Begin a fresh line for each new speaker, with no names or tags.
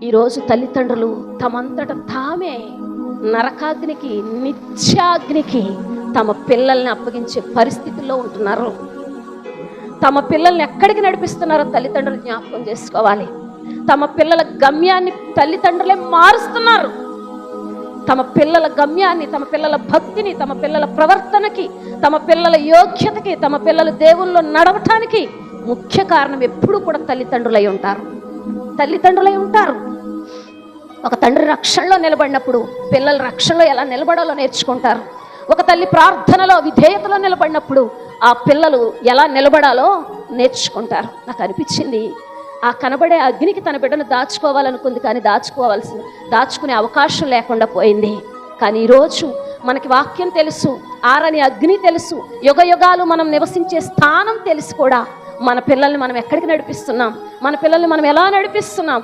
ఈరోజు తల్లిదండ్రులు తమంతట తామే నరకాగ్నికి, నిత్యాగ్నికి తమ పిల్లల్ని అప్పగించే పరిస్థితుల్లో ఉంటున్నారు. తమ పిల్లల్ని ఎక్కడికి నడిపిస్తున్నారో తల్లిదండ్రులు జ్ఞాపకం చేసుకోవాలి. తమ పిల్లల గమ్యాన్ని తల్లిదండ్రులే మారుస్తున్నారు. తమ పిల్లల గమ్యాన్ని, తమ పిల్లల భక్తిని, తమ పిల్లల ప్రవర్తనకి, తమ పిల్లల యోగ్యతకి, తమ పిల్లలు దేవుల్లో నడవటానికి ముఖ్య కారణం ఎప్పుడు కూడా తల్లిదండ్రులై ఉంటారు. ఒక తండ్రి రక్షణలో నిలబడినప్పుడు పిల్లలు రక్షణలో ఎలా నిలబడాలో నేర్చుకుంటారు. ఒక తల్లి ప్రార్థనలో, విధేయతలో నిలబడినప్పుడు ఆ పిల్లలు ఎలా నిలబడాలో నేర్చుకుంటారు. నాకు అనిపించింది, ఆ కనబడే అగ్నికి తన బిడ్డను దాచుకోవాలనుకుంది, కానీ దాచుకునే అవకాశం లేకుండా పోయింది. కానీ ఈరోజు మనకి వాక్యం తెలుసు, ఆరని అగ్ని తెలుసు, యుగ యుగాలు మనం నివసించే స్థానం తెలుసు కూడా మన పిల్లల్ని మనం ఎక్కడికి నడిపిస్తున్నాం, మన పిల్లల్ని మనం ఎలా నడిపిస్తున్నాం.